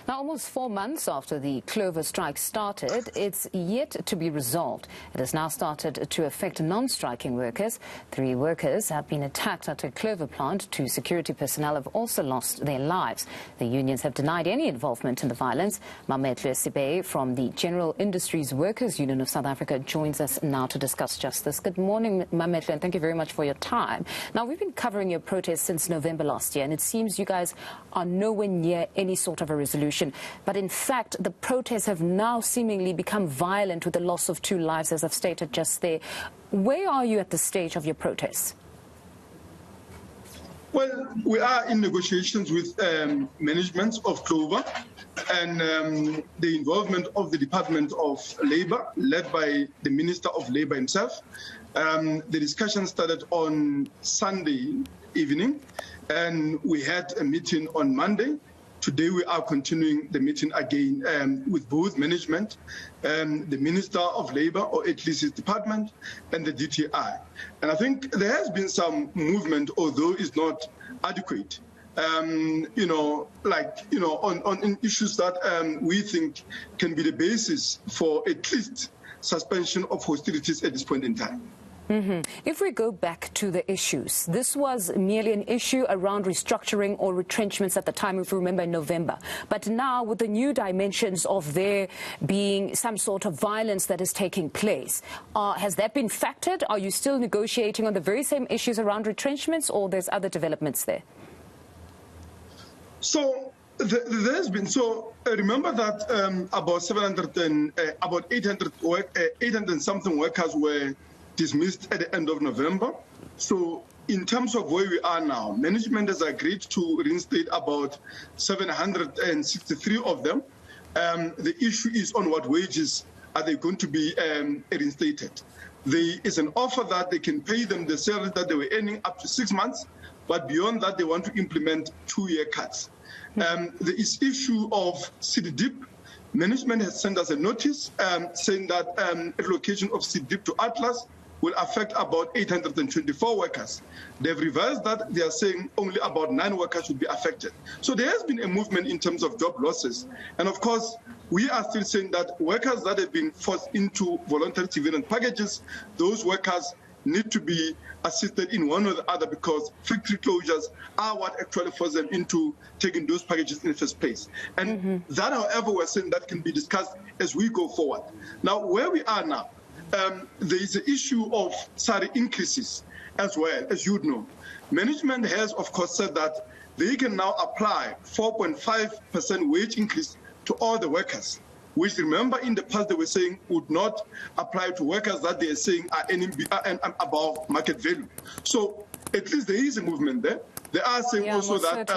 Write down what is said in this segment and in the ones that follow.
Now, almost 4 months after the Clover Strike started, it's yet to be resolved. It has now started to affect non-striking workers. 3 workers have been attacked at a Clover plant. 2 security personnel have also lost their lives. The unions have denied any involvement in the violence. Mametlwe Sebei from the General Industries Workers Union of South Africa joins us now to discuss just this. Good morning, Mametlwe, and thank you very much for your time. Now, we've been covering your protest since November last year, and it seems you guys are nowhere near any sort of a resolution. But in fact, the protests have now seemingly become violent with the loss of 2 lives, as I've stated just there. Where are you at this stage of your protests? Well, we are in negotiations with management of Clover and the involvement of the Department of Labour, led by the Minister of Labour himself. The discussion started on Sunday evening, and we had a meeting on Monday. Today we are continuing the meeting again with both management, the Minister of Labour, or at least his department, and the DTI. And I think there has been some movement, although it's not adequate, on issues that we think can be the basis for at least suspension of hostilities at this point in time. If we go back to the issues, this was merely an issue around restructuring or retrenchments at the time, if you remember, in November. But now, with the new dimensions of there being some sort of violence that is taking place, has that been factored? Are you still negotiating on the very same issues around retrenchments, or there's other developments there? So there's been, remember that about 800 something workers were dismissed at the end of November. So in terms of where we are now, management has agreed to reinstate about 763 of them. The issue is on what wages are they going to be reinstated. There is an offer that they can pay them the salary that they were earning up to 6 months, but beyond that they want to implement 2-year cuts. There is issue of CDDIP. Management has sent us a notice saying that relocation of CDDIP to Atlas will affect about 824 workers. They've reversed that. They are saying only about 9 workers should be affected. So there has been a movement in terms of job losses. And of course, we are still saying that workers that have been forced into voluntary severance packages, those workers need to be assisted in one or the other, because factory closures are what actually forced them into taking those packages in the first place. And that, however, we're saying that can be discussed as we go forward. Now, where we are now, there is an issue of salary increases as well, as you know. Management has, of course, said that they can now apply 4.5% wage increase to all the workers, which, remember, in the past they were saying would not apply to workers that they are saying are earning above market value. So at least there is a movement there. They are saying also that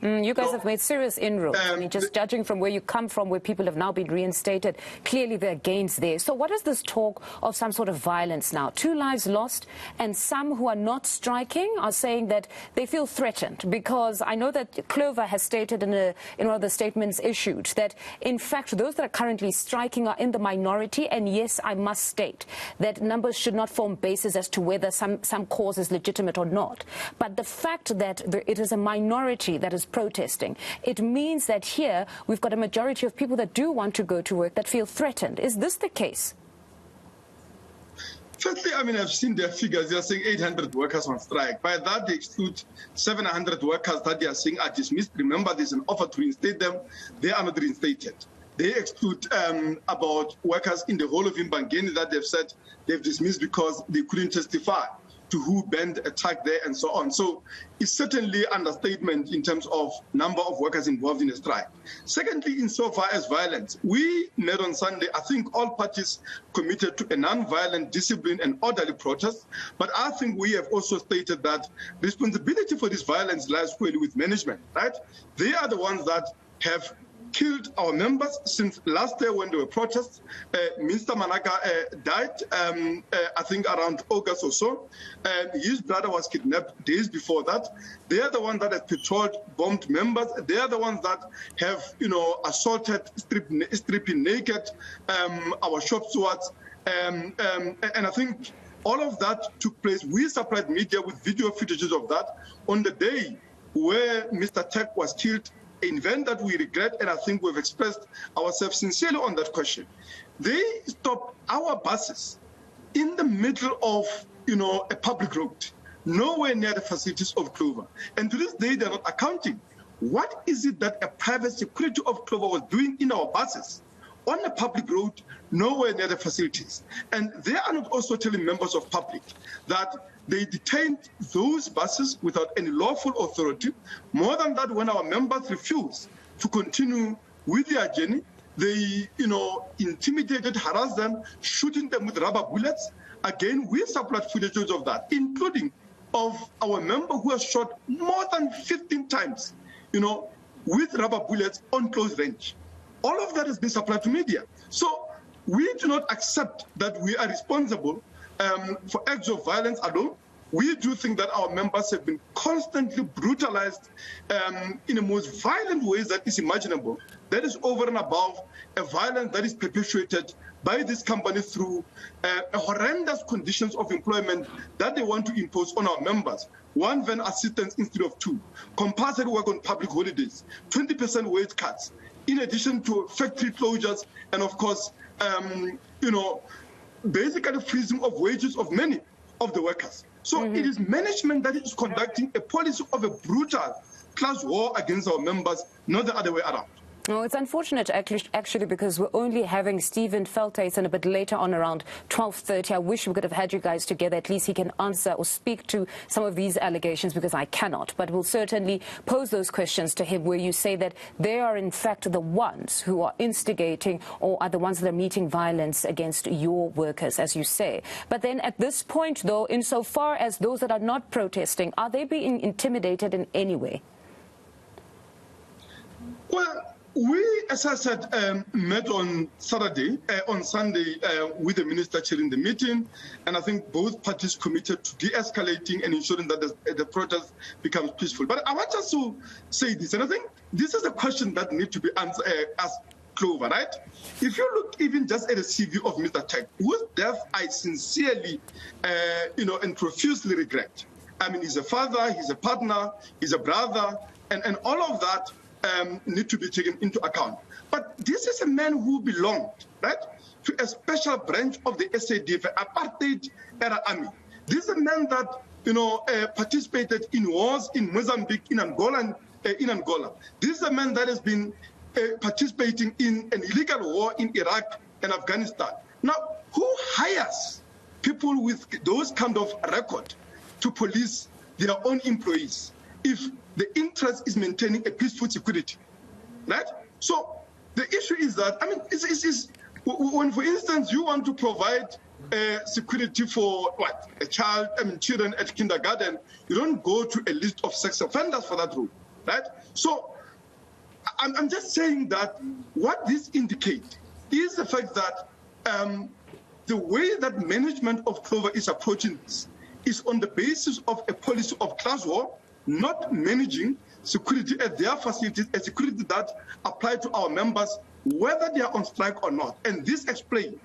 you guys have made serious inroads. I mean, just judging from where you come from, where people have now been reinstated, clearly there are gains there. So what is this talk of some sort of violence now? 2 lives lost, and some who are not striking are saying that they feel threatened, because I know that Clover has stated in one of the statements issued that, in fact, those that are currently striking are in the minority. And yes, I must state that numbers should not form basis as to whether some cause is legitimate or not. But the fact that it is a minority that is protesting, it means that here we've got a majority of people that do want to go to work that feel threatened. Is this the case? Firstly, I mean, I've seen their figures. They're saying 800 workers on strike. By that, they exclude 700 workers that they are saying are dismissed. Remember, there's an offer to reinstate them. They are not reinstated. They exclude about workers in the whole of Mbangeni that they've said they've dismissed because they couldn't testify to who banned attack there and so on. So it's certainly an understatement in terms of number of workers involved in a strike. Secondly, insofar as violence, we met on Sunday, I think all parties committed to a non-violent, disciplined and orderly protest. But I think we have also stated that responsibility for this violence lies squarely with management, right? They are the ones that have killed our members since last year when there were protests. Mr. Manaka died, I think around August or so. His brother was kidnapped days before that. They are the ones that have patrolled, bombed members. They are the ones that have, assaulted, stripping naked our shop stewards. And I think all of that took place. We supplied media with video footages of that on the day where Mr. Tech was killed event that we regret, and I think we've expressed ourselves sincerely on that question. They stopped our buses in the middle of, a public road, nowhere near the facilities of Clover. And to this day, they're not accounting. What is it that a private security of Clover was doing in our buses on a public road, nowhere near the facilities? And they are not also telling members of public that they detained those buses without any lawful authority. More than that, when our members refused to continue with their journey, they, intimidated, harassed them, shooting them with rubber bullets. Again, we supplied footages of that, including of our member who was shot more than 15 times, with rubber bullets on close range. All of that has been supplied to media. So we do not accept that we are responsible for acts of violence alone. We do think that our members have been constantly brutalized in the most violent ways that is imaginable. That is over and above a violence that is perpetuated by this company through horrendous conditions of employment that they want to impose on our members. 1 van assistance instead of 2, compulsory work on public holidays, 20% wage cuts, in addition to factory closures, and of course, basically freezing of wages of many of the workers. So it is management that is conducting a policy of a brutal class war against our members, not the other way around. No, it's unfortunate actually because we're only having Stephen Veldhuizen a bit later on around 12:30. I wish we could have had you guys together. At least he can answer or speak to some of these allegations because I cannot. But we'll certainly pose those questions to him where you say that they are in fact the ones who are instigating or are the ones that are meeting violence against your workers, as you say. But then at this point, though, insofar as those that are not protesting, are they being intimidated in any way? Well, we, as I said, met on Sunday with the minister chairing the meeting, and I think both parties committed to de-escalating and ensuring that the protest becomes peaceful. But I want us to say this, and I think this is a question that needs to be asked Clover, right? If you look even just at the CV of Mr. Tech, whose death I sincerely, and profusely regret. I mean, he's a father, he's a partner, he's a brother, and all of that need to be taken into account. But this is a man who belonged, right, to a special branch of the SADF, apartheid-era army. This is a man that, participated in wars in Mozambique, in Angola. This is a man that has been participating in an illegal war in Iraq and Afghanistan. Now, who hires people with those kind of record to police their own employees if the interest is maintaining a peaceful security, right? So the issue is that, I mean, when, for instance, you want to provide security for a child, children at kindergarten, you don't go to a list of sex offenders for that role, right? So I'm just saying that what this indicates is the fact that the way that management of Clover is approaching this is on the basis of a policy of class war, not managing security at their facilities, a security that apply to our members, whether they are on strike or not. And this explains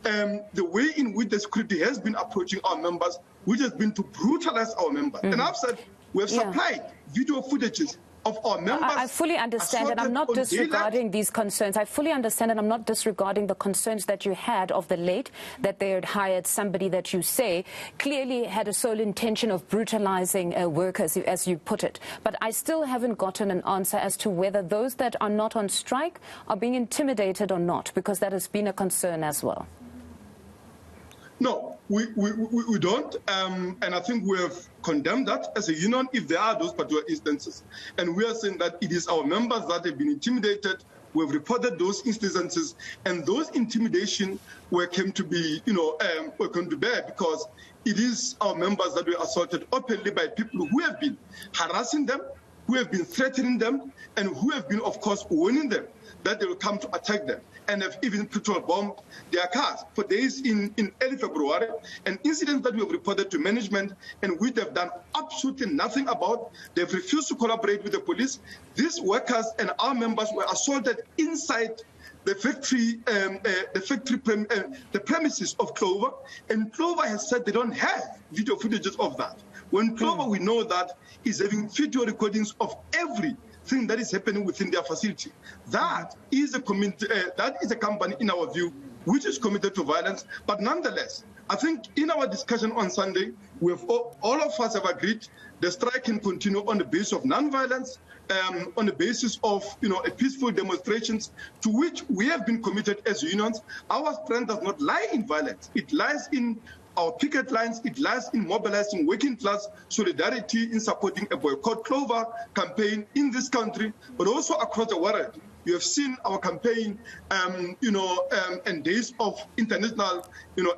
the way in which the security has been approaching our members, which has been to brutalize our members. And I've said we have supplied video footages of our members. I fully understand, and I'm not disregarding these concerns. I fully understand, and I'm not disregarding the concerns that you had of the late, that they had hired somebody that you say clearly had a sole intention of brutalizing workers, as you put it. But I still haven't gotten an answer as to whether those that are not on strike are being intimidated or not, because that has been a concern as well. No, we don't, and I think we have condemned that as a union if there are those particular instances. And we are saying that it is our members that have been intimidated. We have reported those instances, and those intimidation came to bear because it is our members that were assaulted openly by people who have been harassing them, who have been threatening them, and who have been, of course, warning them that they will come to attack them, and have even petrol bombed their cars for days in early February, an incident that we have reported to management and which they've done absolutely nothing about. They've refused to collaborate with the police. These workers and our members were assaulted inside the factory, the premises of Clover, and Clover has said they don't have video footages of that. When Clover, we know that, is having video recordings of every thing that is happening within their facility. That is a community, that is a company, in our view, which is committed to violence. But nonetheless, I think in our discussion on Sunday, all of us have agreed the strike can continue on the basis of non-violence, on the basis of a peaceful demonstrations to which we have been committed as unions. Our strength does not lie in violence. It lies in our picket lines. It lies in mobilizing working class solidarity, in supporting a boycott Clover campaign in this country, but also across the world. You have seen our campaign, and days of international,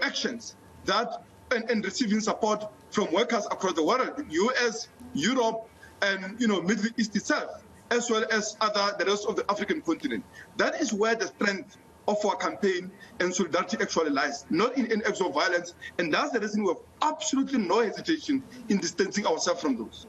actions that and receiving support from workers across the world, US, Europe, and Middle East itself, as well as the rest of the African continent. That is where the strength of our campaign and solidarity actually lies, not in any acts of violence, and that's the reason we have absolutely no hesitation in distancing ourselves from those.